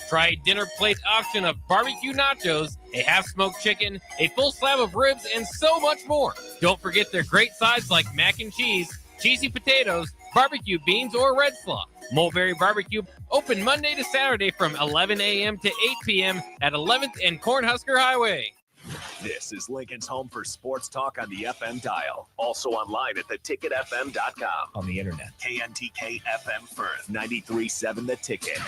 Try a dinner plate option of barbecue nachos, a half-smoked chicken, a full slab of ribs, and so much more. Don't forget their great sides like mac and cheese, cheesy potatoes, barbecue beans, or red slaw. Mulberry Barbecue, open Monday to Saturday from 11 a.m. to 8 p.m. at 11th and Cornhusker Highway. This is Lincoln's home for sports talk on the FM dial. Also online at theticketfm.com. On the internet. KNTK FM Firth, 93.7 The Ticket.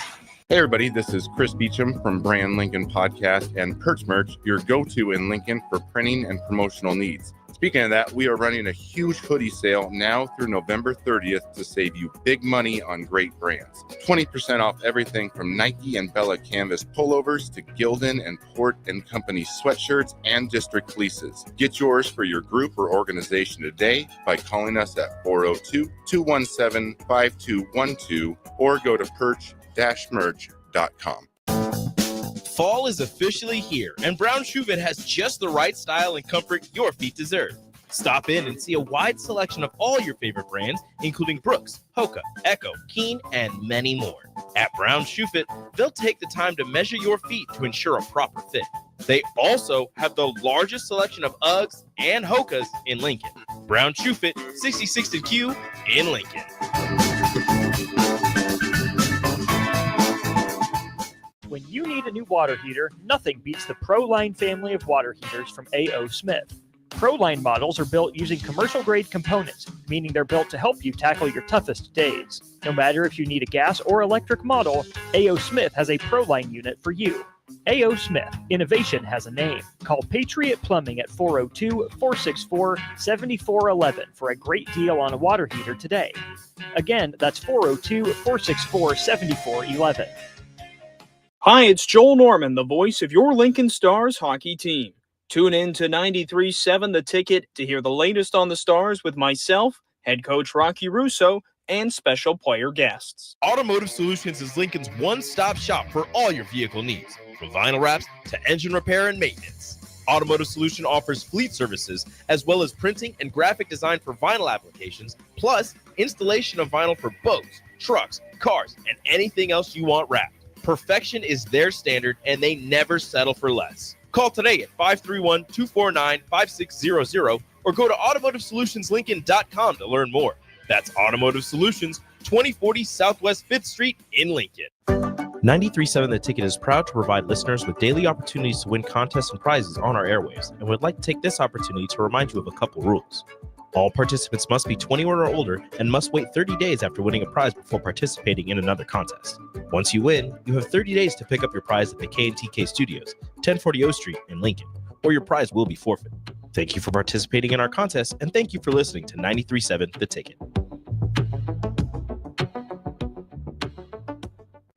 Hey everybody, this is Chris Beecham from Brand Lincoln Podcast and Perch Merch, your go-to in Lincoln for printing and promotional needs. Speaking of that, we are running a huge hoodie sale now through November 30th to save you big money on great brands. 20% off everything from Nike and Bella Canvas pullovers to Gildan and Port & Company sweatshirts and district fleeces. Get yours for your group or organization today by calling us at 402-217-5212 or go to perch-merch.com. Fall is officially here, and Brown Shoe Fit has just the right style and comfort your feet deserve. Stop in and see a wide selection of all your favorite brands, including Brooks, Hoka, Echo, Keen, and many more. At Brown Shoe Fit, they'll take the time to measure your feet to ensure a proper fit. They also have the largest selection of Uggs and Hokas in Lincoln. Brown Shoe Fit, 66th and Q in Lincoln. When you need a new water heater, nothing beats the ProLine family of water heaters from A.O. Smith. ProLine models are built using commercial-grade components, meaning they're built to help you tackle your toughest days. No matter if you need a gas or electric model, A.O. Smith has a ProLine unit for you. A.O. Smith, innovation has a name. Call Patriot Plumbing at 402-464-7411 for a great deal on a water heater today. Again, that's 402-464-7411. Hi, it's Joel Norman, the voice of your Lincoln Stars hockey team. Tune in to 93.7 The Ticket to hear the latest on the Stars with myself, head coach Rocky Russo, and special player guests. Automotive Solutions is Lincoln's one-stop shop for all your vehicle needs, from vinyl wraps to engine repair and maintenance. Automotive Solution offers fleet services as well as printing and graphic design for vinyl applications, plus installation of vinyl for boats, trucks, cars, and anything else you want wrapped. Perfection is their standard, and they never settle for less. Call today at 531-249-5600 or go to automotivesolutionslincoln.com to learn more. That's Automotive Solutions, 2040 Southwest 5th Street in Lincoln. 93.7 The Ticket is proud to provide listeners with daily opportunities to win contests and prizes on our airwaves, and would like to take this opportunity to remind you of a couple rules. All participants must be 21 or older and must wait 30 days after winning a prize before participating in another contest. Once you win, you have 30 days to pick up your prize at the KNTK Studios, 1040 O Street in Lincoln, or your prize will be forfeit. Thank you for participating in our contest, and thank you for listening to 93.7 The Ticket.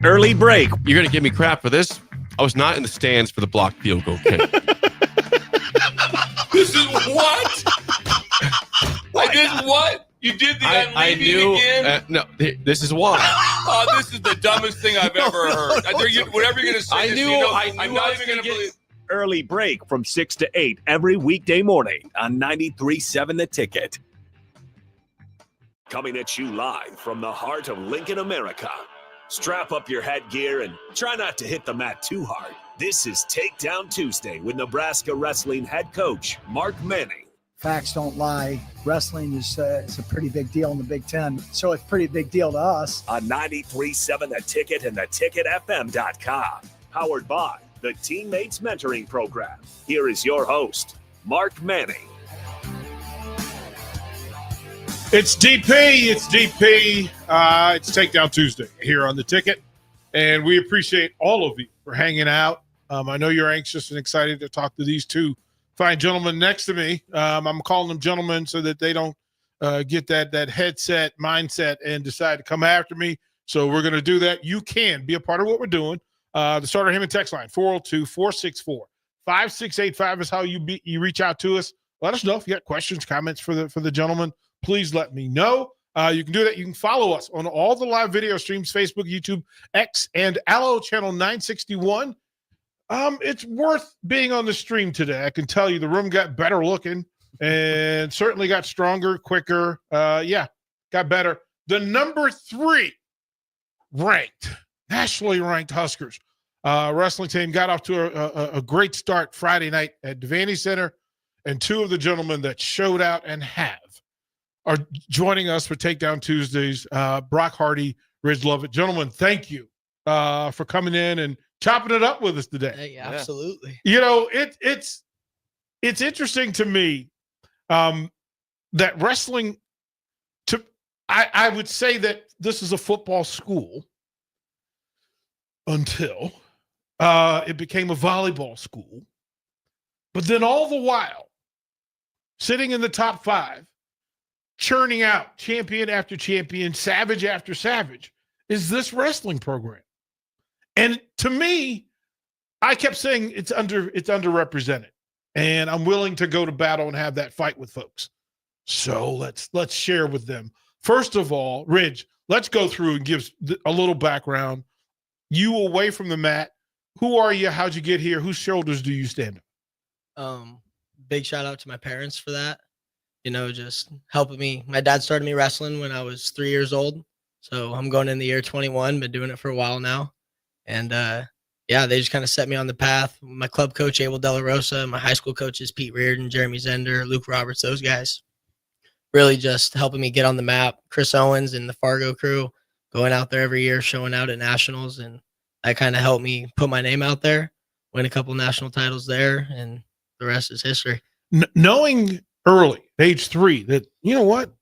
Early break. You're going to give me crap for this? I was not in the stands for the blocked field goal kick. This is what? I did what? You did the I knew, again? No, this is why. Oh, this is the dumbest thing I've ever heard. Whatever you're going to say, I knew I'm not even going to believe. Early break from 6 to 8 every weekday morning on 93.7 The Ticket. Coming at you live from the heart of Lincoln, America. Strap up your headgear and try not to hit the mat too hard. This is Takedown Tuesday with Nebraska Wrestling head coach Mark Manning. Facts don't lie. Wrestling is a pretty big deal in the Big Ten, so it's a pretty big deal to us. On 93.7 The Ticket and theticketfm.com. Powered by the Teammates Mentoring Program. Here is your host, Mark Manning. It's DP. It's Takedown Tuesday here on The Ticket, and we appreciate all of you for hanging out. I know you're anxious and excited to talk to these two fine gentlemen next to me. I'm calling them gentlemen so that they don't get that headset mindset and decide to come after me. So we're going to do that. You can be a part of what we're doing. The Starter Heyman text line, 402-464-5685 is how you reach out to us. Let us know if you got questions, comments for the gentlemen. Please let me know. You can do that. You can follow us on all the live video streams, Facebook, YouTube, X, and Allo channel 961. It's worth being on the stream today. I can tell you the room got better looking and certainly got stronger, quicker. Got better. The number 3 nationally ranked Huskers wrestling team got off to a great start Friday night at Devaney Center, and two of the gentlemen that showed out and are joining us for Takedown Tuesdays, Brock Hardy, Ridge Lovett. Gentlemen, thank you for coming in and chopping it up with us today. Hey, absolutely. You know, it's interesting to me that wrestling, I would say that this is a football school until it became a volleyball school. But then all the while, sitting in the top 5, churning out champion after champion, savage after savage, is this wrestling program. And to me, I kept saying it's underrepresented. And I'm willing to go to battle and have that fight with folks. So let's share with them. First of all, Ridge, let's go through and give a little background. You away from the mat. Who are you? How'd you get here? Whose shoulders do you stand on? Big shout out to my parents for that. You know, just helping me. My dad started me wrestling when I was 3 years old. So I'm going in the year 21, been doing it for a while now. And yeah, they just kind of set me on the path. My club coach, Abel De La Rosa, my high school coaches, Pete Reardon, Jeremy Zender, Luke Roberts, those guys really just helping me get on the map. Chris Owens and the Fargo crew going out there every year, showing out at nationals. And that kind of helped me put my name out there, win a couple national titles there, and the rest is history. Knowing early, age 3, that, you know what,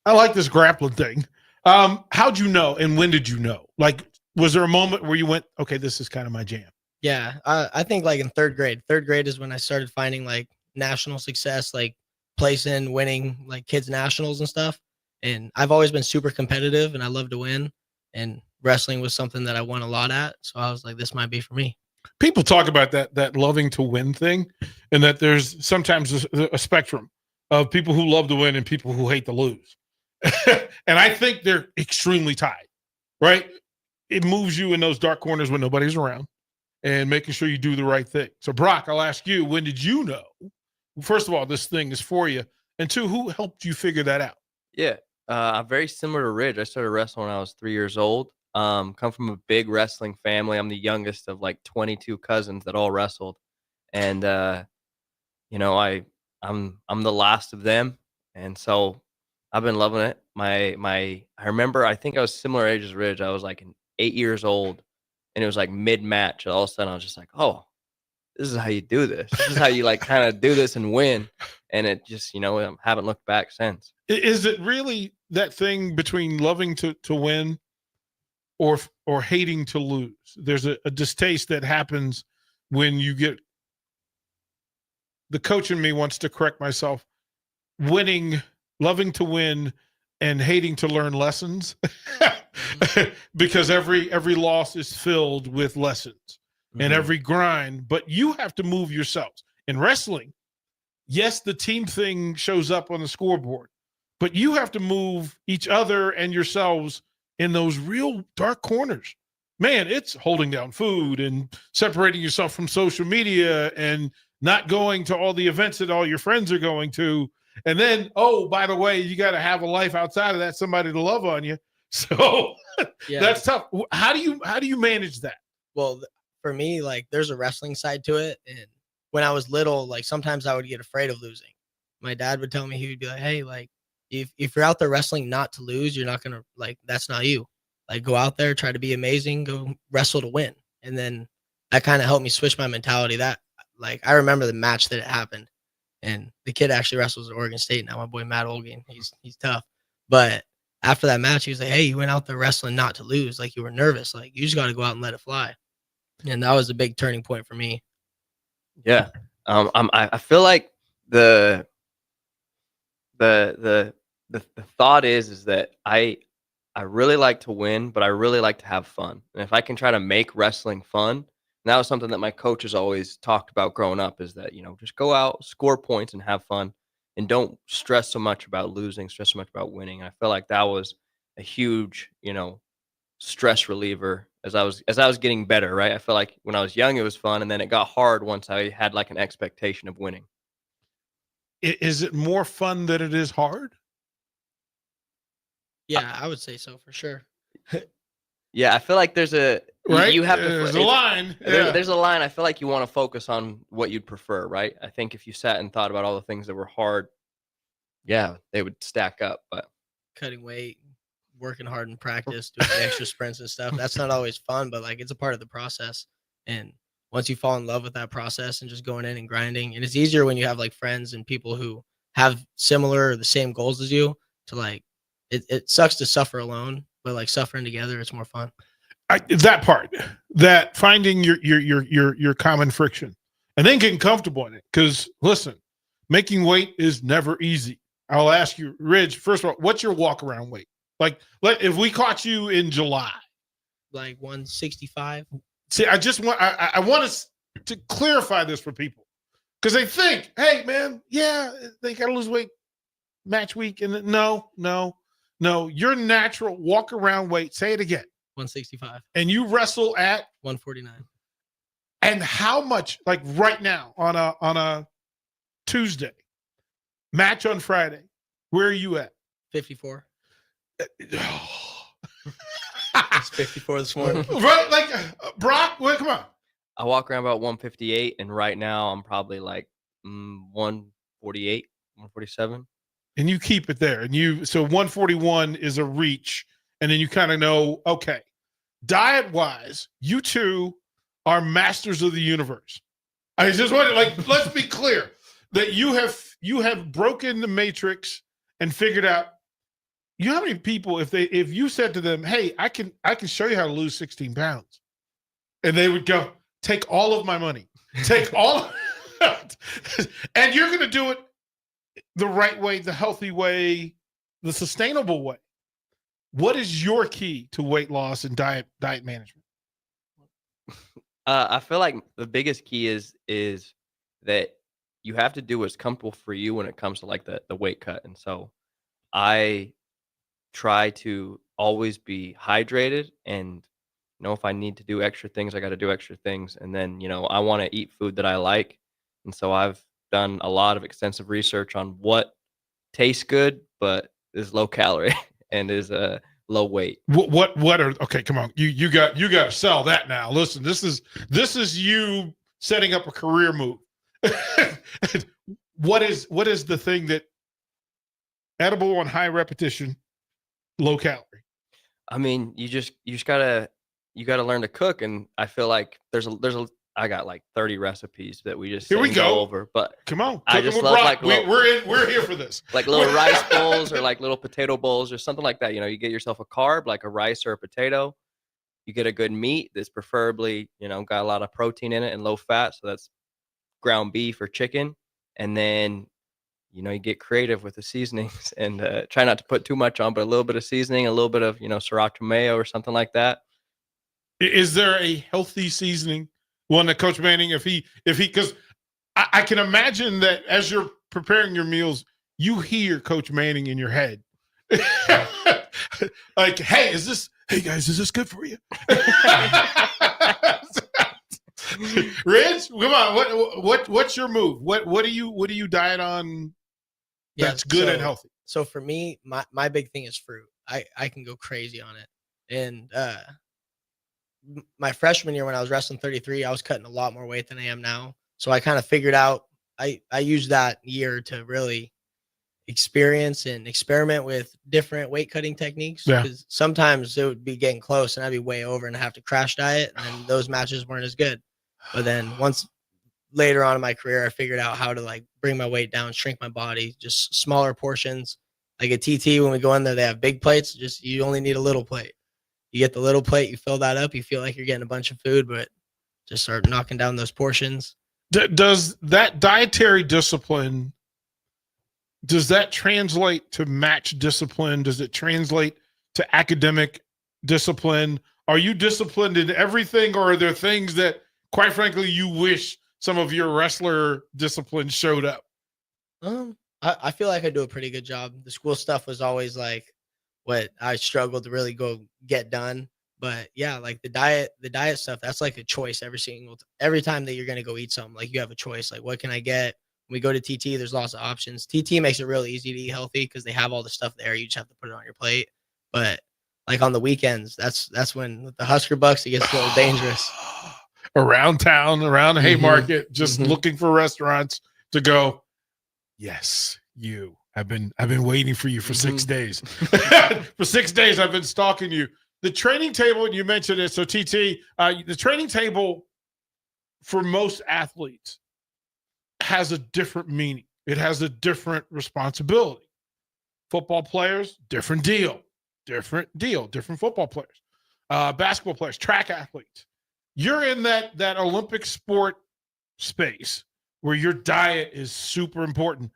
I like this grappling thing. How'd you know, and when did you know? Like, was there a moment where you went, okay, this is kind of my jam? Yeah, I think like in third grade. Third grade is when I started finding like national success, like placing, winning like kids nationals and stuff. And I've always been super competitive and I love to win. And wrestling was something that I won a lot at. So I was like, this might be for me. People talk about that loving to win thing, and that there's sometimes a spectrum of people who love to win and people who hate to lose. And I think they're extremely tied, right? It moves you in those dark corners when nobody's around and making sure you do the right thing. So, Brock, I'll ask you, when did you know, first of all, this thing is for you? And 2, who helped you figure that out? Yeah, I'm very similar to Ridge. I started wrestling when I was 3 years old. Come from a big wrestling family. I'm the youngest of like 22 cousins that all wrestled. And, you know, I'm the last of them. And so I've been loving it. I remember, I think I was similar age as Ridge. I was like 8 years old, and it was like mid-match. All of a sudden I was just like, oh, this is how you do this. This is how you like kind of do this and win. And it just, you know, I haven't looked back since. Is it really that thing between loving to win or hating to lose? There's a distaste that happens when you get, the coach in me wants to correct myself, loving to win and hating to learn lessons. Because every loss is filled with lessons and every grind, but you have to move yourselves. In wrestling, yes, the team thing shows up on the scoreboard, but you have to move each other and yourselves in those real dark corners. Man, it's holding down food and separating yourself from social media and not going to all the events that all your friends are going to. And then, oh, by the way, you got to have a life outside of that, somebody to love on you. So yeah, that's tough. How do you manage that? Well, for me, like there's a wrestling side to it. And when I was little, like sometimes I would get afraid of losing. My dad would tell me, he would be like, hey, like if you're out there wrestling not to lose, you're not going to, like, that's not you. Like go out there, try to be amazing, go wrestle to win. And then that kind of helped me switch my mentality. That like, I remember the match that it happened, and the kid actually wrestles at Oregon State now, my boy, Matt Olgin. He's tough. But after that match, he was like, hey, you went out there wrestling not to lose. Like you were nervous. Like you just got to go out and let it fly. And that was a big turning point for me. Yeah. I feel like the thought is that I really like to win, but I really like to have fun. And if I can try to make wrestling fun, and that was something that my coaches always talked about growing up, is that, you know, just go out, score points and have fun. And don't stress so much about losing, stress so much about winning. I feel like that was a huge, you know, stress reliever as I was getting better, right? I feel like when I was young, it was fun. And then it got hard once I had like an expectation of winning. Is it more fun than it is hard? Yeah, I would say so for sure. Yeah, I feel like there's a right. You have to. There's a line. There's a line. I feel like you want to focus on what you'd prefer, right? I think if you sat and thought about all the things that were hard, yeah, they would stack up. But cutting weight, working hard in practice, doing the extra sprints and stuff, that's not always fun, but like it's a part of the process. And once you fall in love with that process and just going in and grinding, and it's easier when you have like friends and people who have similar or the same goals as you to like, it sucks to suffer alone, but like suffering together, it's more fun. That part, that finding your common friction and then getting comfortable in it. Because listen, making weight is never easy. I'll ask you, Ridge, first of all, what's your walk around weight? Like, if we caught you in July, like 165. See, I want us to clarify this for people because they think, hey, man, yeah, they got to lose weight match week. And no, your natural walk around weight, say it again. 165. And you wrestle at 149. And how much, like right now on a Tuesday, match on Friday, where are you at? 54. It's 54 this morning. Right, like Brock, well, come on. I walk around about 158, and right now I'm probably like 148, 147. And you keep it there. And so 141 is a reach. And then you kind of know, okay, diet-wise, you two are masters of the universe. I just want to, like, let's be clear that you have broken the matrix and figured out. You know how many people, if you said to them, hey, I can show you how to lose 16 pounds, and they would go, take all of my money, take all of it, and you're going to do it the right way, the healthy way, the sustainable way. What is your key to weight loss and diet management? I feel like the biggest key is that you have to do what's comfortable for you when it comes to like the weight cut. And so I try to always be hydrated, and if I need to do extra things, I got to do extra things. And then, I want to eat food that I like. And so I've done a lot of extensive research on what tastes good, but is low calorie and is low weight. What are, okay, come on. You got to sell that now. Listen, this is you setting up a career move. What is the thing that edible on high repetition, low calorie? I mean, you gotta learn to cook, and I feel like I got like 30 recipes that we just here we go over. But come on, I just love like we're here for this. Like little rice bowls or like little potato bowls or something like that. You get yourself a carb like a rice or a potato. You get a good meat that's preferably got a lot of protein in it and low fat. So that's ground beef or chicken, and then you get creative with the seasonings and try not to put too much on, but a little bit of seasoning, a little bit of sriracha mayo or something like that. Is there a healthy seasoning? One that Coach Manning, if he, because I can imagine that as you're preparing your meals, you hear Coach Manning in your head, like, "Hey guys, is this good for you?" Rich, come on, what's your move? What do you diet on? That's good and healthy. So for me, my big thing is fruit. I can go crazy on it, and my freshman year when I was wrestling 33, I was cutting a lot more weight than I am now. So I kind of figured out, I used that year to really experience and experiment with different weight cutting techniques. Yeah. Because sometimes it would be getting close and I'd be way over and I have to crash diet, and then those matches weren't as good. But then once later on in my career, I figured out how to like bring my weight down, shrink my body, just smaller portions. Like a TT, when we go in there, they have big plates. You only need a little plate. You get the little plate, you fill that up, you feel like you're getting a bunch of food, but just start knocking down those portions. Does that dietary discipline, does that translate to match discipline? Does it translate to academic discipline? Are you disciplined in everything, or are there things that, quite frankly, you wish some of your wrestler discipline showed up? I feel like I do a pretty good job. The school stuff was always like what I struggled to really go get done. But yeah, like the diet stuff, that's like a choice every time that you're going to go eat something. Like you have a choice, like what can I get? When we go to TT, there's lots of options. TT makes it real easy to eat healthy because they have all the stuff there. You just have to put it on your plate. But like on the weekends, that's when with the Husker Bucks, it gets a little dangerous. Around town, around the Mhm. Haymarket, just Mhm. looking for restaurants to go. Yes, you. I've been waiting for you for 6 days. For 6 days, I've been stalking you. The training table, and you mentioned it. So TT, the training table for most athletes has a different meaning. It has a different responsibility. Football players, different deal. Different football players. Basketball players, track athletes. You're in that Olympic sport space where your diet is super important.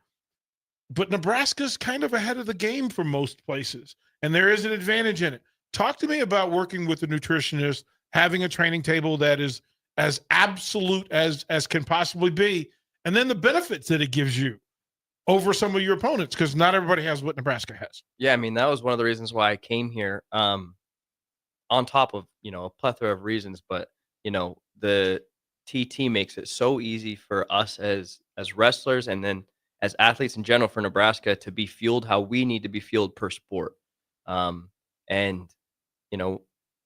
But Nebraska's kind of ahead of the game for most places, and there is an advantage in it. Talk to me about working with a nutritionist, having a training table that is as absolute as can possibly be, and then the benefits that it gives you over some of your opponents, because not everybody has what Nebraska has. Yeah, I mean, that was one of the reasons why I came here. On top of, a plethora of reasons, but, the TT makes it so easy for us as wrestlers and then as athletes in general for Nebraska to be fueled how we need to be fueled per sport. And,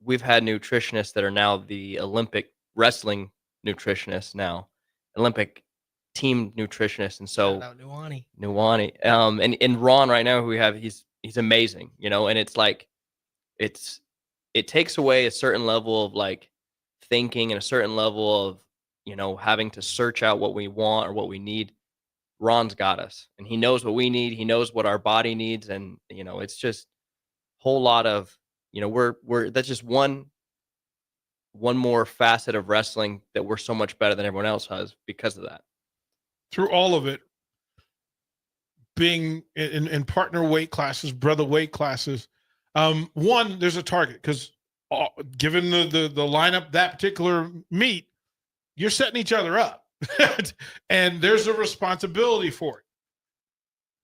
we've had nutritionists that are now the Olympic wrestling nutritionists now, Olympic team nutritionists. And so Shout out Nuwani. Nuwani, and Ron right now who we have, he's amazing, and it's like, it takes away a certain level of like thinking and a certain level of, having to search out what we want or what we need. Ron's got us and he knows what we need. He knows what our body needs. And, it's just a whole lot of, that's just one more facet of wrestling that we're so much better than everyone else has because of that. Through all of it, being in partner weight classes, brother weight classes, one, there's a target because given the lineup, that particular meet, you're setting each other up and there's a responsibility for it.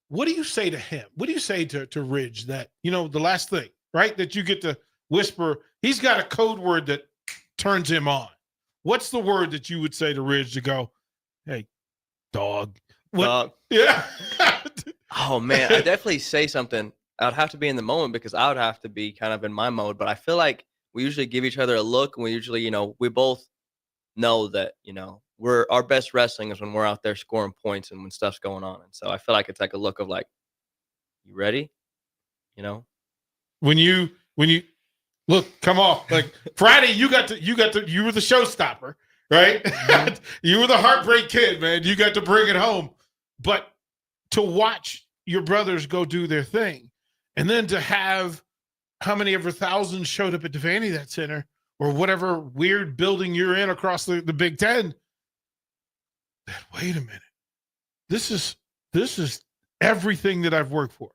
What do you say to him? What do you say to Ridge that, the last thing, right? That you get to whisper, he's got a code word that turns him on. What's the word that you would say to Ridge to go, hey, dog? Dog. Yeah. Oh man, I definitely say something. I'd have to be in the moment because I would have to be kind of in my mode, but I feel like we usually give each other a look and we usually, we both know that, our best wrestling is when we're out there scoring points and when stuff's going on. And so I feel like it's like a look of like, you ready? When you look, come off like Friday, you were the showstopper, right? Mm-hmm. You were the heartbreak kid, man. You got to bring it home. But to watch your brothers go do their thing, and then to have how many ever thousands showed up at Devaney that center or whatever weird building you're in across the Big Ten. Wait a minute. This is everything that I've worked for.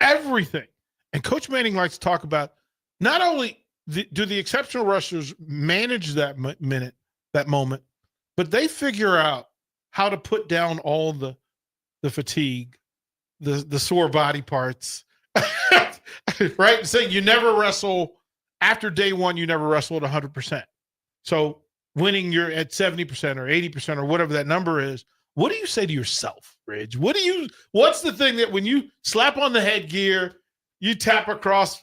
Everything. And Coach Manning likes to talk about not only do the exceptional rushers manage that moment, but they figure out how to put down all the fatigue, the sore body parts, right? So you never wrestle after day one. You never wrestle at 100%. So winning, you're at 70% or 80% or whatever that number is. What do you say to yourself, Ridge? What's the thing that when you slap on the headgear, you tap across,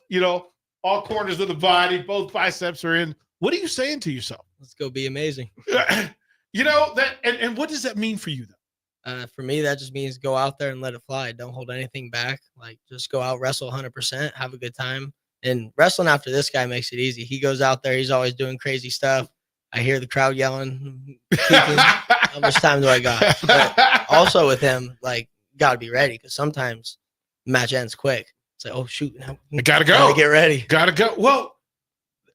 all corners of the body, both biceps are in. What are you saying to yourself? Let's go be amazing. That, and what does that mean for you though? For me, that just means go out there and let it fly. Don't hold anything back. Like just go out, wrestle 100%, have a good time. And wrestling after this guy makes it easy. He goes out there. He's always doing crazy stuff. I hear the crowd yelling, how much time do I got? But also with him, like, got to be ready because sometimes the match ends quick. It's like, oh, shoot. I got to go. Gotta get ready. Got to go. Well,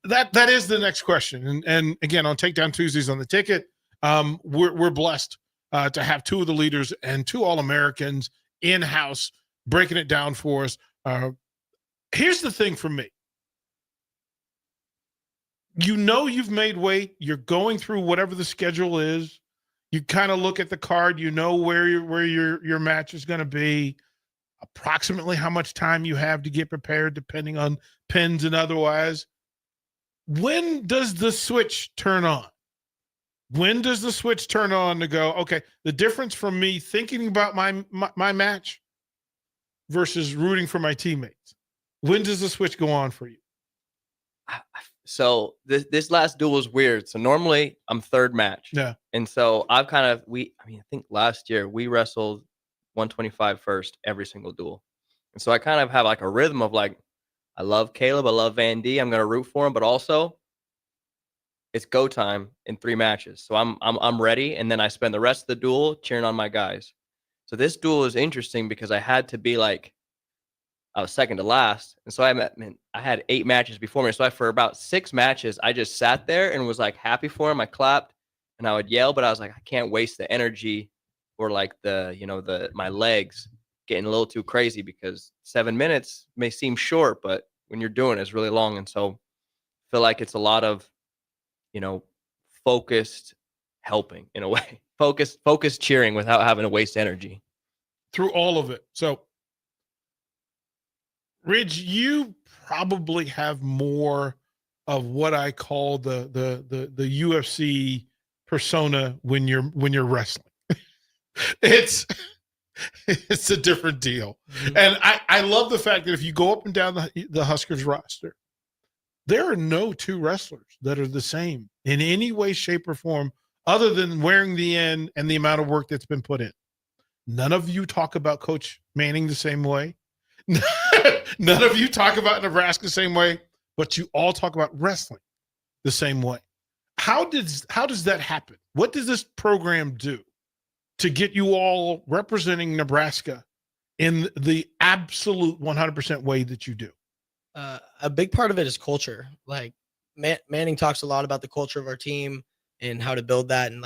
that is the next question. And again, on Takedown Tuesdays on the ticket, we're blessed to have two of the leaders and two All-Americans in-house breaking it down for us. Here's the thing for me. You've made weight. You're going through whatever the schedule is. You kind of look at the card. You know where your match is going to be, approximately how much time you have to get prepared, depending on pins and otherwise. When does the switch turn on? When does the switch turn on to go, okay, the difference from me thinking about my match versus rooting for my teammates? When does the switch go on for you? So this last duel was weird. So normally I'm third match. Yeah. And so I've kind of I think last year we wrestled 125 first every single duel. And so I kind of have like a rhythm of like, I love Caleb, I love Van D. I'm gonna root for him, but also it's go time in 3 matches. So I'm ready, and then I spend the rest of the duel cheering on my guys. So this duel is interesting because I had to be like, I was second to last. And so I had 8 matches before me. So for about 6 matches, I just sat there and was like happy for him. I clapped and I would yell, but I was like, I can't waste the energy or like my legs getting a little too crazy, because 7 minutes may seem short, but when you're doing it, it's really long. And so I feel like it's a lot of, focused helping in a way, focused cheering without having to waste energy through all of it. So Ridge, you probably have more of what I call the UFC persona when you're wrestling. It's a different deal. Mm-hmm. And I love the fact that if you go up and down the Huskers roster, there are no 2 wrestlers that are the same in any way, shape, or form, other than wearing the N and the amount of work that's been put in. None of you talk about Coach Manning the same way. None of you talk about Nebraska the same way, but you all talk about wrestling the same way. How does that happen? What does this program do to get you all representing Nebraska in the absolute 100% way that you do? A big part of it is culture. Like Manning talks a lot about the culture of our team and how to build that, and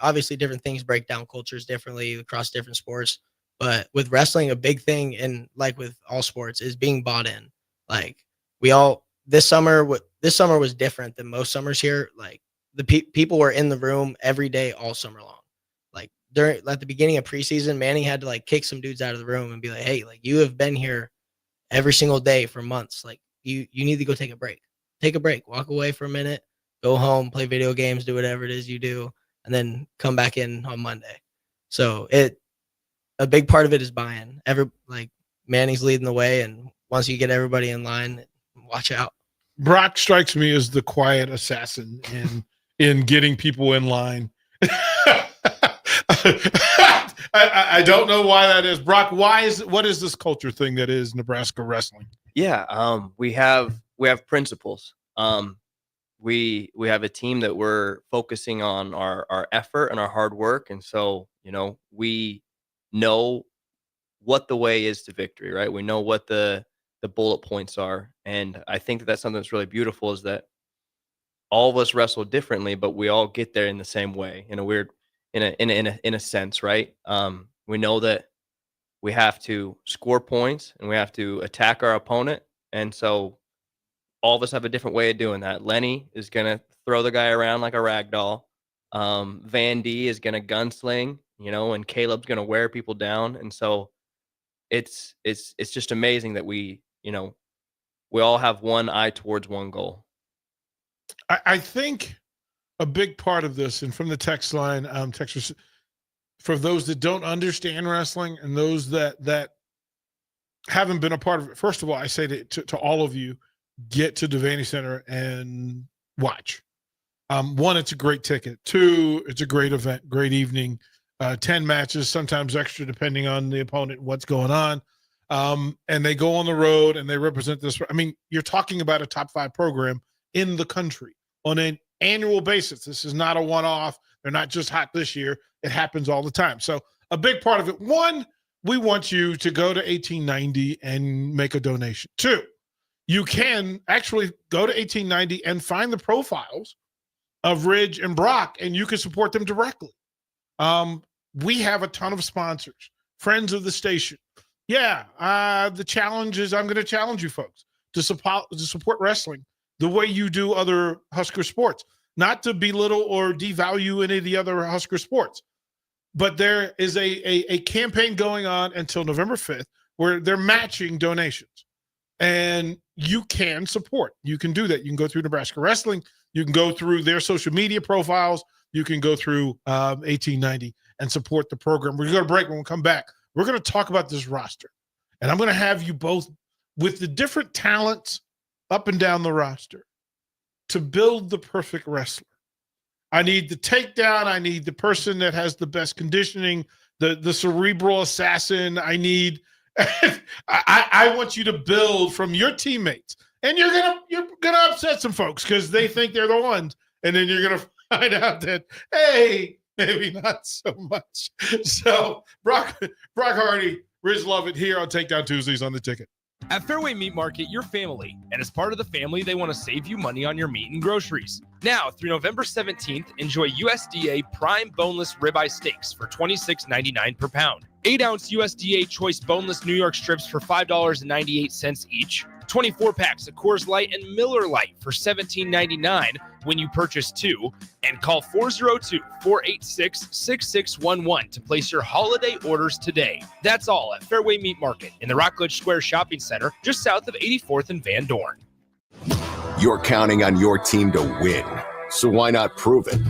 obviously different things break down cultures differently across different sports. But with wrestling, a big thing, and like with all sports, is being bought in. Like this summer was different than most summers here. Like the people were in the room every day all summer long. Like at the beginning of preseason, Manning had to like kick some dudes out of the room and be like, "Hey, like you have been here every single day for months. Like you need to go take a break. Take a break, walk away for a minute, go home, play video games, do whatever it is you do, and then come back in on Monday." So a big part of it is buy-in. Manning's leading the way, and once you get everybody in line, watch out. Brock strikes me as the quiet assassin in getting people in line. I don't know why that is. Brock, what is this culture thing that is Nebraska wrestling? Yeah, we have principles. We have a team that we're focusing on our effort and our hard work, and so we know what the way is to victory, right? We know what the bullet points are, and I think that's something that's really beautiful, is that all of us wrestle differently, but we all get there in the same way, in a sense, right? We know that we have to score points and we have to attack our opponent, and so all of us have a different way of doing that. Lenny is gonna throw the guy around like a rag doll. Van D is gonna gunsling, and Caleb's gonna wear people down, and so it's just amazing that we all have one eye towards one goal. I think a big part of this, and from the text line, texters, for those that don't understand wrestling and those that haven't been a part of it, first of all, I say to all of you, get to Devaney Center and watch. 1, it's a great ticket. 2, it's a great event, great evening. 10 matches, sometimes extra, depending on the opponent and what's going on. And they go on the road and they represent this. I mean, you're talking about a top 5 program in the country on an annual basis. This is not a one-off. They're not just hot this year. It happens all the time. So a big part of it, 1, we want you to go to 1890 and make a donation. 2, you can actually go to 1890 and find the profiles of Ridge and Brock, and you can support them directly. We have a ton of sponsors, friends of the station. Yeah, the challenge is, I'm going to challenge you folks to support wrestling the way you do other Husker sports. Not to belittle or devalue any of the other Husker sports, but there is a campaign going on until November 5th where they're matching donations. And you can support. You can do that. You can go through Nebraska Wrestling. You can go through their social media profiles. You can go through 1890 and support the program. We're going to break. When we come back, we're going to talk about this roster. And I'm going to have you both with the different talents up and down the roster to build the perfect wrestler. I need the takedown. I need the person that has the best conditioning, the cerebral assassin. I need I want you to build from your teammates. And you're gonna upset some folks because they think they're the ones. And then you're gonna find out that, hey, maybe not so much. So Brock Hardy, Riz Lovett here on Takedown Tuesdays on the Ticket. At Fairway Meat Market, you're family, and as part of the family, they want to save you money on your meat and groceries. Now, through November 17th, enjoy USDA prime boneless ribeye steaks for $26.99 per pound. 8-ounce USDA choice boneless New York strips for $5.98 each. 24 packs of Coors Light and Miller Lite for $17.99 when you purchase 2, and call 402-486-6611 to place your holiday orders today. That's all at Fairway Meat Market in the Rockledge Square Shopping Center, just south of 84th and Van Dorn. You're counting on your team to win, so why not prove it?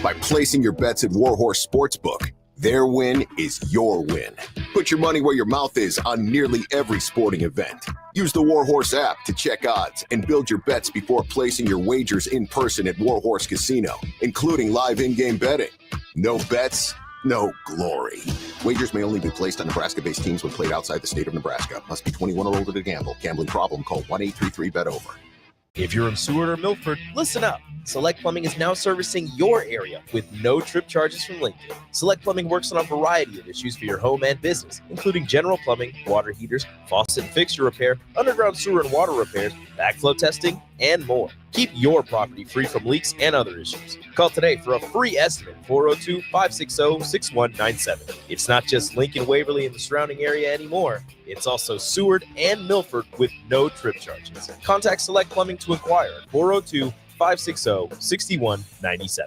By placing your bets at Warhorse Sportsbook. Their win is your win. Put your money where your mouth is on nearly every sporting event. Use the Warhorse app to check odds and build your bets before placing your wagers in person at Warhorse Casino, including live in-game betting. No bets, no glory. Wagers may only be placed on Nebraska-based teams when played outside the state of Nebraska. Must be 21 or older to gamble. Gambling problem? Call 1-833-BET-OVER. If you're in Seward or Milford, listen up. Select Plumbing is now servicing your area with no trip charges from Lincoln. Select Plumbing works on a variety of issues for your home and business, including general plumbing, water heaters, faucet and fixture repair, underground sewer and water repairs, backflow testing, and more. Keep your property free from leaks and other issues. Call today for a free estimate, 402-560-6197. It's not just Lincoln, Waverly, and the surrounding area anymore. It's also Seward and Milford with no trip charges. Contact Select Plumbing to inquire at 402-560-6197.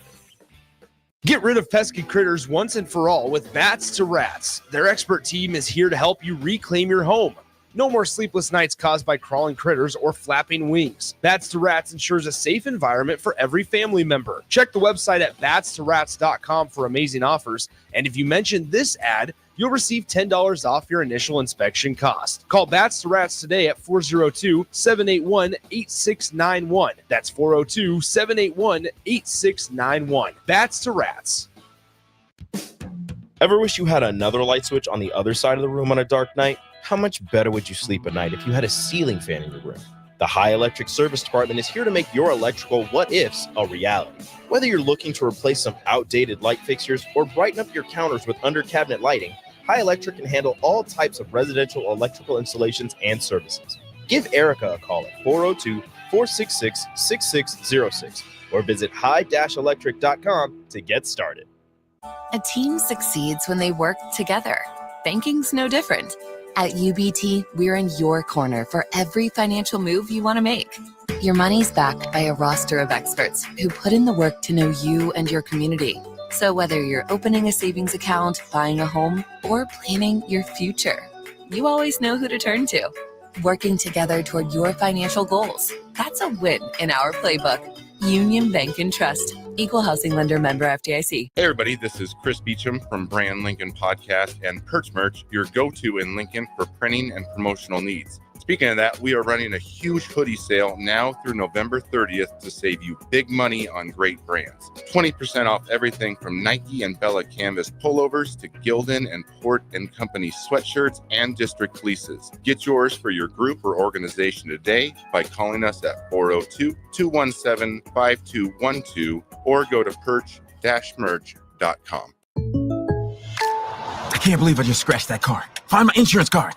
Get rid of pesky critters once and for all with Bats to Rats. Their expert team is here to help you reclaim your home. No more sleepless nights caused by crawling critters or flapping wings. Bats to Rats ensures a safe environment for every family member. Check the website at batstoRats.com for amazing offers. And if you mention this ad, you'll receive $10 off your initial inspection cost. Call Bats to Rats today at 402-781-8691. That's 402-781-8691. Bats to Rats. Ever wish you had another light switch on the other side of the room on a dark night? How much better would you sleep at night if you had a ceiling fan in your room? The High Electric Service Department is here to make your electrical what-ifs a reality. Whether you're looking to replace some outdated light fixtures or brighten up your counters with under-cabinet lighting, High Electric can handle all types of residential electrical installations and services. Give Erica a call at 402-466-6606 or visit high-electric.com to get started. A team succeeds when they work together. Banking's no different. At UBT, we're in your corner for every financial move you want to make. Your money's backed by a roster of experts who put in the work to know you and your community. So whether you're opening a savings account, buying a home, or planning your future, you always know who to turn to. Working together toward your financial goals. That's a win in our playbook. Union Bank and Trust. Equal housing lender, member FDIC. Hey everybody, this is Chris Beecham from Brand Lincoln Podcast and Perch Merch, your go-to in Lincoln for printing and promotional needs. Speaking of that, we are running a huge hoodie sale now through November 30th to save you big money on great brands. 20% off everything from Nike and Bella Canvas pullovers to Gildan and Port & Company sweatshirts and district fleeces. Get yours for your group or organization today by calling us at 402-217-5212 or go to perch-merch.com. I can't believe I just scratched that car. Find my insurance card.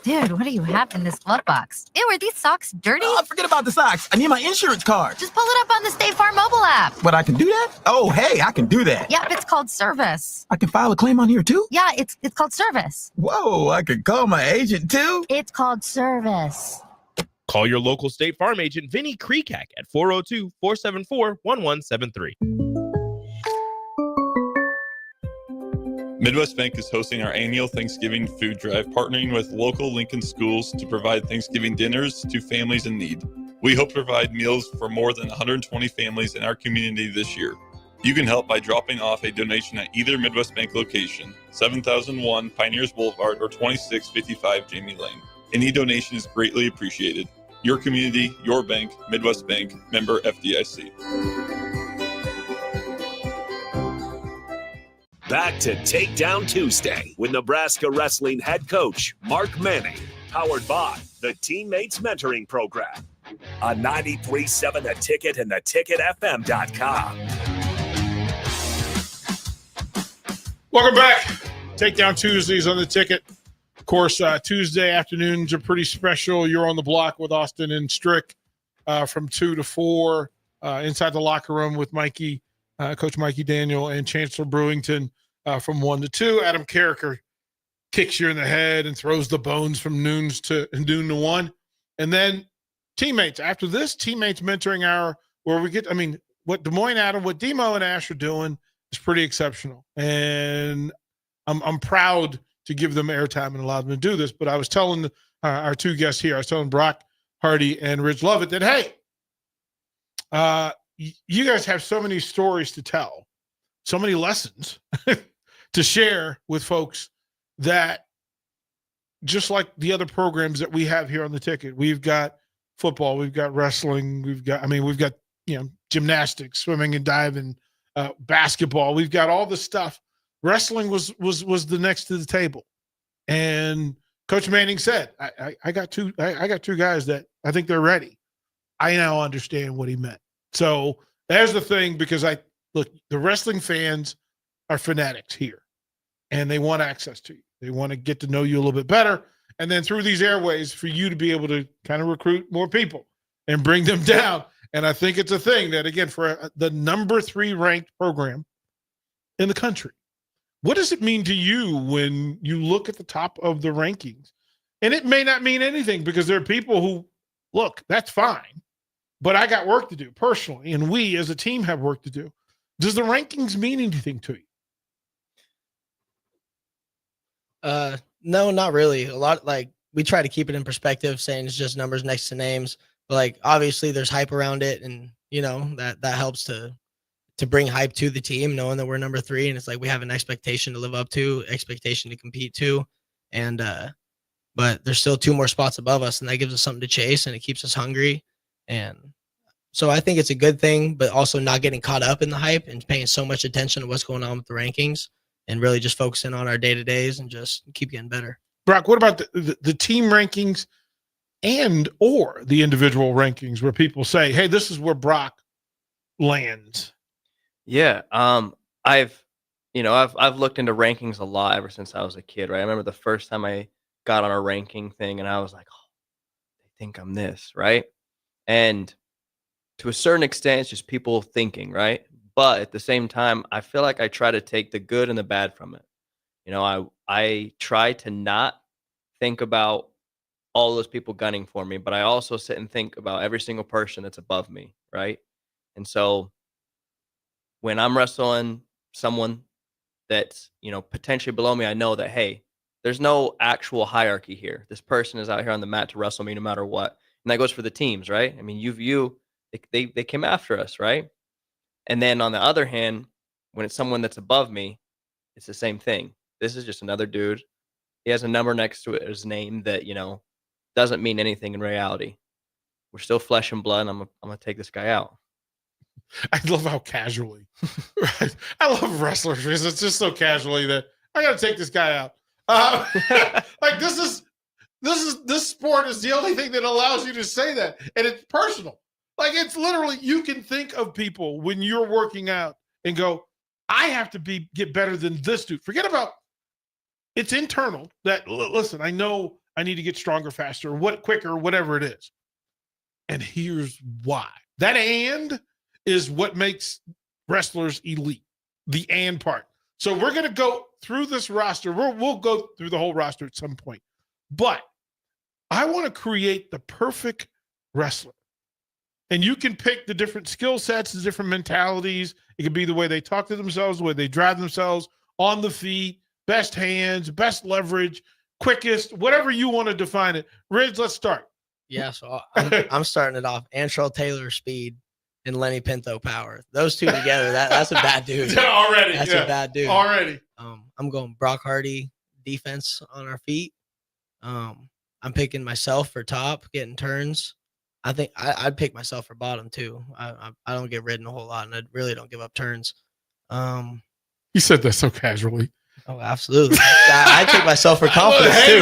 Dude, what do you have in this glove box? Ew, are these socks dirty? Oh, forget about the socks. I need my insurance card. Just pull it up on the State Farm mobile app. But I can do that? Oh, hey, I can do that. Yep, it's called service. I can file a claim on here too? Yeah, it's called service. Whoa, I can call my agent too? It's called service. Call your local State Farm agent, Vinny Kreekak, at 402-474-1173. Midwest Bank is hosting our annual Thanksgiving food drive, partnering with local Lincoln schools to provide Thanksgiving dinners to families in need. We hope to provide meals for more than 120 families in our community this year. You can help by dropping off a donation at either Midwest Bank location, 7001 Pioneers Boulevard or 2655 Jamie Lane. Any donation is greatly appreciated. Your community, your bank, Midwest Bank, member FDIC. Back to Takedown Tuesday with Nebraska Wrestling head coach Mark Manning, powered by the Teammates Mentoring Program on 93.7 The Ticket and theticketfm.com. Welcome back. Takedown Tuesdays on the Ticket. Of course, Tuesday afternoons are pretty special. You're on the block with Austin and Strick from 2 to 4 inside the locker room with Mikey, Coach Mikey Daniel, and Chancellor Brewington from 1 to 2. Adam Carricker kicks you in the head and throws the bones from noon to 1. And then teammates. After this, teammates mentoring hour where we get, what Des Moines Adam, what Demo and Ash are doing is pretty exceptional. And I'm proud to give them airtime and allow them to do this. But I was telling our two guests here, I was telling Brock Hardy and Rich Lovett that, hey, you guys have so many stories to tell, so many lessons to share with folks that just like the other programs that we have here on the Ticket, we've got football, we've got wrestling, we've got gymnastics, swimming and diving, basketball. We've got all the stuff. Wrestling was the next to the table, and Coach Manning said, "I got two guys that I think they're ready." I now understand what he meant. So there's the thing, because the wrestling fans are fanatics here, and they want access to you. They want to get to know you a little bit better, and then through these airways, for you to be able to kind of recruit more people and bring them down. And I think it's a thing that, again, for the number 3 ranked program in the country. What does it mean to you when you look at the top of the rankings? And it may not mean anything, because there are people who, look, that's fine, but I got work to do personally, and we as a team have work to do. Does the rankings mean anything to you? No, not really. A lot, we try to keep it in perspective, saying it's just numbers next to names. But obviously there's hype around it, and that helps to bring hype to the team, knowing that we're number 3, and it's we have an expectation to live up to, expectation to compete to, and but there's still 2 more spots above us, and that gives us something to chase, and it keeps us hungry. And so I think it's a good thing, but also not getting caught up in the hype and paying so much attention to what's going on with the rankings, and really just focusing on our day-to-days and just keep getting better. Brock, what about the team rankings and or the individual rankings where people say, hey, this is where Brock lands? Yeah. I've looked into rankings a lot ever since I was a kid, right? I remember the first time I got on a ranking thing and I was like, oh, they think I'm this, right? And to a certain extent, it's just people thinking, right? But at the same time, I feel like I try to take the good and the bad from it. I try to not think about all those people gunning for me, but I also sit and think about every single person that's above me, right? And so when I'm wrestling someone that's, potentially below me, I know that, hey, there's no actual hierarchy here. This person is out here on the mat to wrestle me no matter what. And that goes for the teams, right? I mean, they came after us, right? And then on the other hand, when it's someone that's above me, it's the same thing. This is just another dude. He has a number next to it, his name that, doesn't mean anything in reality. We're still flesh and blood, and I'm gonna take this guy out. I love how casually. Right? I love wrestlers because it's just so casually that I got to take this guy out. This sport is the only thing that allows you to say that, and it's personal. It's literally, you can think of people when you're working out and go, I have to get better than this dude. Forget about it's internal. That listen, I know I need to get stronger, faster, quicker, whatever it is. And here's why. That and is what makes wrestlers elite, the and part. So we're going to go through this roster. We'll go through the whole roster at some point. But I want to create the perfect wrestler. And you can pick the different skill sets, the different mentalities. It could be the way they talk to themselves, the way they drive themselves on the feet, best hands, best leverage, quickest, whatever you want to define it. Ridge, let's start. Yeah, so I'm starting it off. Antrell Taylor speed and Lenny Pinto power. Those two together, that's a bad dude. Already. That's a bad dude. Already. I'm going Brock Hardy defense on our feet. I'm picking myself for top, getting turns. I think I'd pick myself for bottom too. I don't get ridden a whole lot, and I really don't give up turns. You said that so casually. Oh, absolutely. I take myself for confidence too.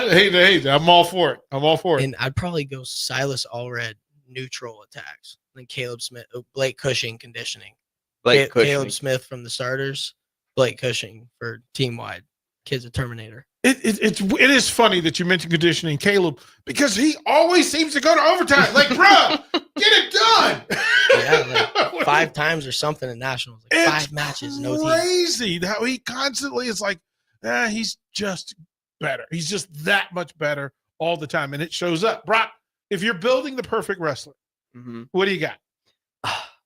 Hey, I'm all for it. And I'd probably go Silas Allred neutral attacks, then Caleb Smith, Blake Cushing conditioning. Caleb Smith from the starters, Blake Cushing for team wide. Kid's a Terminator. It is funny that you mentioned conditioning Caleb because he always seems to go to overtime. Like, bro, get it done. Yeah, like 5 times or something in nationals. Like 5 matches, no team. Crazy how he constantly is like, he's just better. He's just that much better all the time, and it shows up. Brock, if you're building the perfect wrestler, what do you got?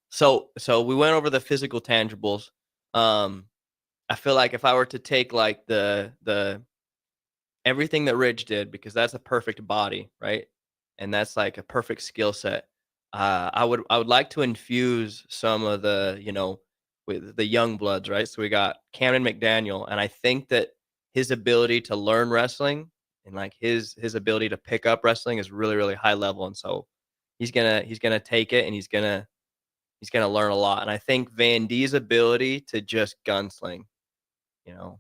So we went over the physical tangibles. I feel like if I were to take like the everything that Ridge did, because that's a perfect body, right? And that's like a perfect skill set. I would like to infuse some of the, with the young bloods, right? So we got Camden McDaniel, and I think that his ability to learn wrestling and like his ability to pick up wrestling is really, really high level. And so he's gonna take it and he's gonna learn a lot. And I think Van D's ability to just gunsling,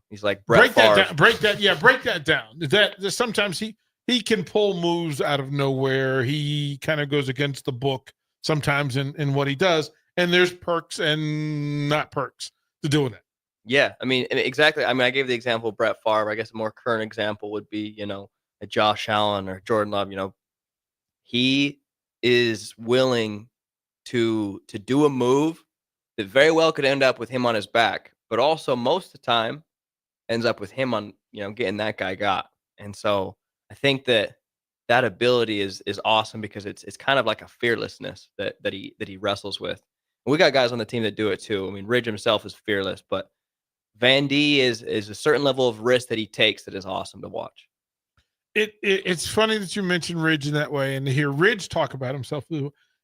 he's like Brett Favre. Break that down. That sometimes he can pull moves out of nowhere. He kind of goes against the book sometimes in what he does. And there's perks and not perks to doing it. Yeah, I mean, exactly. I mean, I gave the example of Brett Favre. I guess a more current example would be, a Josh Allen or Jordan Love. He is willing to do a move that very well could end up with him on his back, but also most of the time ends up with him on, getting that guy got. And so I think that ability is awesome because it's kind of like a fearlessness that he wrestles with. And we got guys on the team that do it too. I mean, Ridge himself is fearless, but Van D is a certain level of risk that he takes that is awesome to watch. It's funny that you mentioned Ridge in that way, and to hear Ridge talk about himself.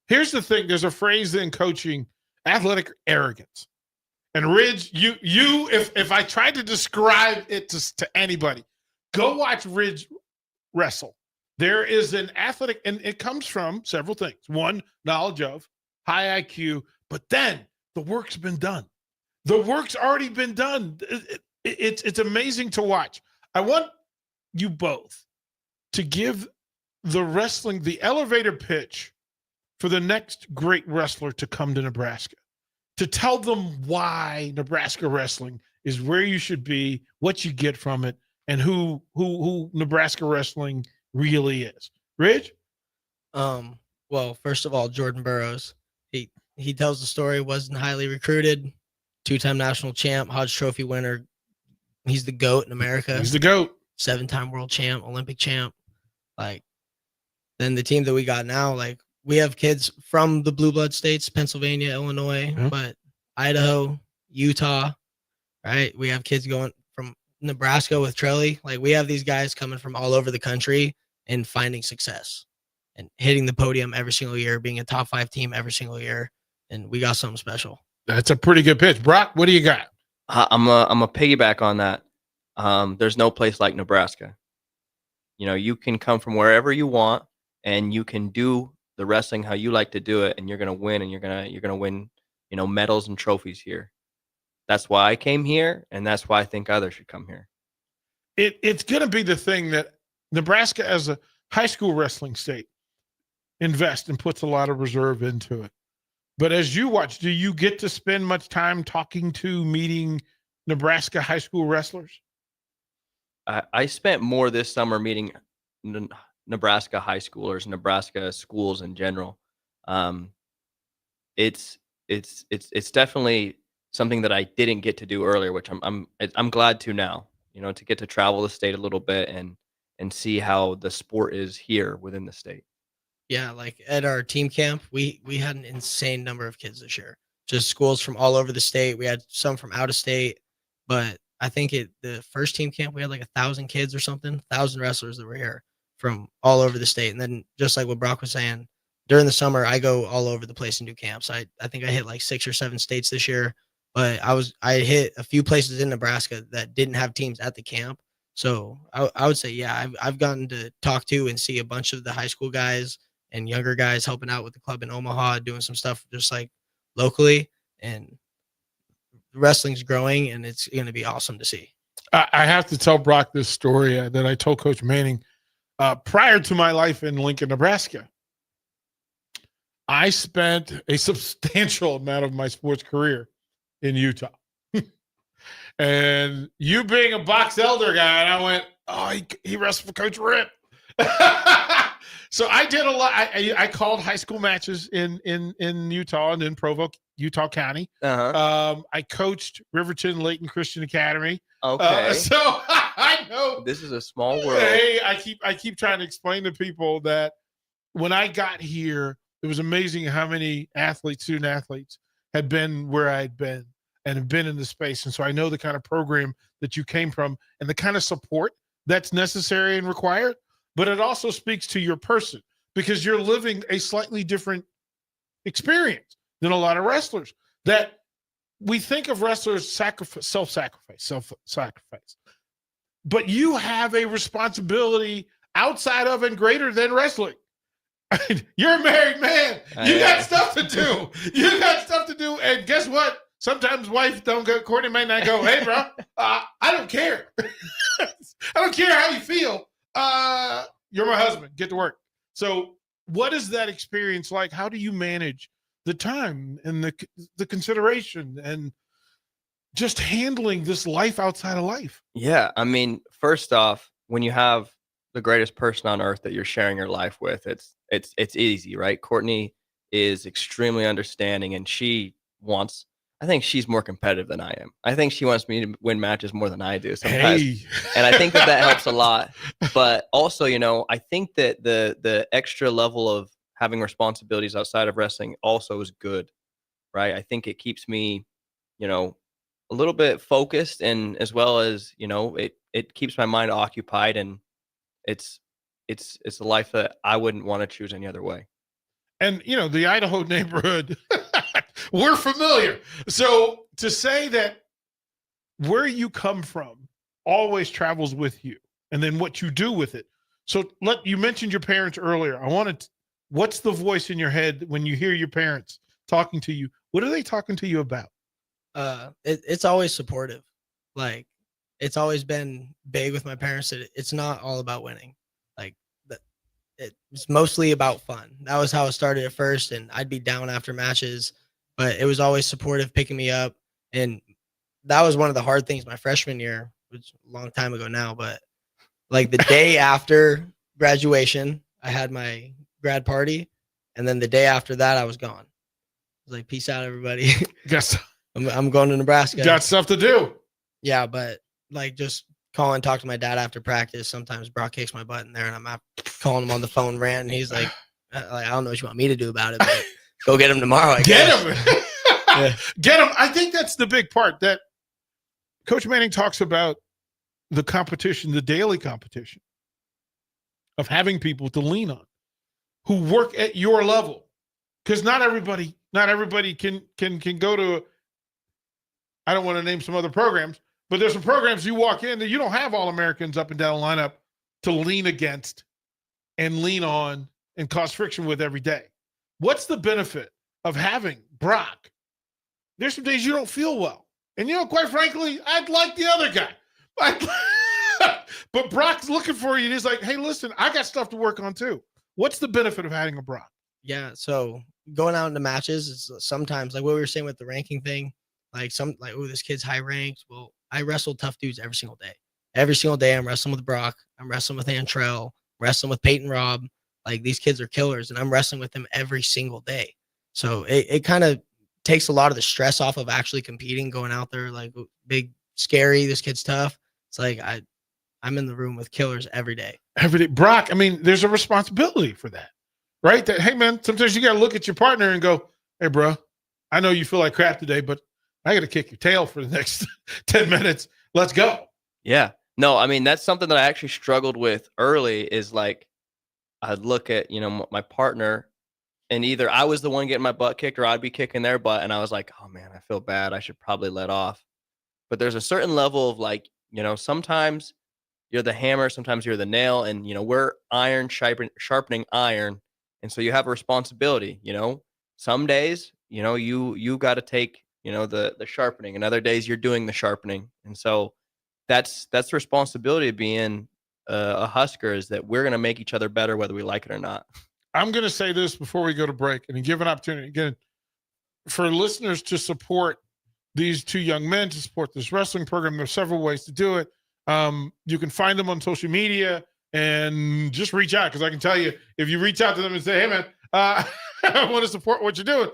Here's the thing: there's a phrase in coaching, athletic arrogance. And Ridge, if I tried to describe it to anybody, go watch Ridge wrestle. There is an athletic, and it comes from several things. One, knowledge of, high IQ, but then the work's been done. The work's already been done. It's amazing to watch. I want you both to give the elevator pitch for the next great wrestler to come to Nebraska, to tell them why Nebraska wrestling is where you should be, what you get from it, and who Nebraska wrestling really is. Ridge? Well, first of all, Jordan Burroughs. He tells the story, wasn't highly recruited, 2-time national champ, Hodge Trophy winner. He's the GOAT in America. He's the GOAT. 7-time world champ, Olympic champ. Then the team that we got now, we have kids from the blue blood states, Pennsylvania, Illinois, but Idaho, Utah, right? We have kids going from Nebraska with Trelly. We have these guys coming from all over the country and finding success and hitting the podium every single year, being a top 5 team every single year. And we got something special. That's a pretty good pitch. Brock, what do you got? I'm a piggyback on that. There's no place like Nebraska. You can come from wherever you want and you can do the wrestling how you like to do it, and you're gonna win, and you're gonna win, medals and trophies here. That's why I came here, and that's why I think others should come here. It's gonna be the thing that Nebraska, as a high school wrestling state, invests and puts a lot of reserve into it. But as you watch, do you get to spend much time meeting Nebraska high school wrestlers? I spent more this summer meeting Nebraska high schoolers, Nebraska schools in general. It's definitely something that I didn't get to do earlier, which I'm glad to now. To get to travel the state a little bit and see how the sport is here within the state. Yeah, at our team camp, we had an insane number of kids this year. Just schools from all over the state. We had some from out of state, but I think the first team camp we had 1,000 kids or something, 1,000 wrestlers that were here from all over the state. And then just like what Brock was saying, during the summer I go all over the place and do camps. I think I hit 6 or 7 states this year, but I hit a few places in Nebraska that didn't have teams at the camp. So I would say, yeah, I've gotten to talk to and see a bunch of the high school guys and younger guys helping out with the club in Omaha, doing some stuff just like locally, and wrestling's growing, and it's going to be awesome to see. I have to tell Brock this story that I told Coach Manning prior to my life in Lincoln, Nebraska. I spent a substantial amount of my sports career in Utah. And you being a box elder guy, and I went, oh, he wrestled for Coach Rip. So I did a lot. I called high school matches in Utah and in Provo, Utah County. I coached Riverton Layton Christian Academy. Okay. So I know this is a small world. Hey, I keep trying to explain to people that when I got here, it was amazing how many student athletes had been where I had been and have been in the space. And so I know the kind of program that you came from and the kind of support that's necessary and required. But it also speaks to your person because you're living a slightly different experience than a lot of wrestlers. That we think of wrestlers self-sacrifice. But you have a responsibility outside of and greater than wrestling. You're a married man. You got stuff to do. And guess what? Sometimes wife don't go, Courtney may not go, hey, bro, I don't care. I don't care how you feel. You're my husband. Get to work. So what is that experience like? How do you manage the time and the consideration and just handling this life outside of life? Yeah. I mean, first off, when you have the greatest person on earth that you're sharing your life with, it's easy, right? Courtney is extremely understanding, and I think she's more competitive than I am. I think she wants me to win matches more than I do sometimes. Hey. And I think that helps a lot. But also, I think that the extra level of having responsibilities outside of wrestling also is good, right? I think it keeps me, a little bit focused, and as well as, it keeps my mind occupied, and it's a life that I wouldn't want to choose any other way. And, the Idaho neighborhood, we're familiar. So to say that where you come from always travels with you, and then what you do with it. So you mentioned your parents earlier. What's the voice in your head when you hear your parents talking to you? What are they talking to you about? It's always supportive. Like, it's always been big with my parents that it's not all about winning. Like, it's mostly about fun. That was how it started at first, and I'd be down after matches, but it was always supportive, picking me up. And that was one of the hard things my freshman year, which a long time ago now, but like the day after graduation, I had my grad party, and then the day after that, I was gone. I was like, peace out, everybody. I'm going to Nebraska. Got stuff to do. Yeah, but like just call and talk to my dad after practice. Sometimes Brock kicks my butt in there, and I'm calling him on the phone, ranting. He's like, I don't know what you want me to do about it, but go get him tomorrow. I guess. Get him. Yeah. Get him. I think that's the big part that Coach Manning talks about, the competition, the daily competition of having people to lean on who work at your level. Because not everybody can go to, I don't want to name some other programs, but there's some programs you walk in that you don't have All-Americans up and down the lineup to lean against and lean on and cause friction with every day. What's the benefit of having Brock? There's some days you don't feel well. And, quite frankly, I'd like the other guy. But Brock's looking for you, and he's like, hey, listen, I got stuff to work on too. What's the benefit of having a Brock? Yeah, so going out into matches is sometimes, like what we were saying with the ranking thing, oh, this kid's high ranked. Well, I wrestle tough dudes every single day. Every single day I'm wrestling with Brock. I'm wrestling with Antrell, wrestling with Peyton Robb. Like, these kids are killers, and I'm wrestling with them every single day. So it kind of takes a lot of the stress off of actually competing, going out there like big, scary, this kid's tough. It's like I'm in the room with killers every day. Every day. Brock, I mean, there's a responsibility for that, right? That, hey, man, sometimes you got to look at your partner and go, hey, bro, I know you feel like crap today, but I got to kick your tail for the next 10 minutes. Let's go. Yeah. No, I mean, that's something that I actually struggled with early, is like, I'd look at, my partner, and either I was the one getting my butt kicked or I'd be kicking their butt. And I was like, oh man, I feel bad. I should probably let off. But there's a certain level of like, sometimes you're the hammer, sometimes you're the nail, and we're iron sharpening iron, and so you have a responsibility. Some days you got to take the sharpening, and other days you're doing the sharpening, and so that's the responsibility of being a Husker, is that we're going to make each other better whether we like it or not. I'm going to say this before we go to break and give an opportunity again for listeners to support these two young men, to support this wrestling program. There's several ways to do it. You can find them on social media and just reach out, because I can tell you, if you reach out to them and say, hey, man, I want to support what you're doing,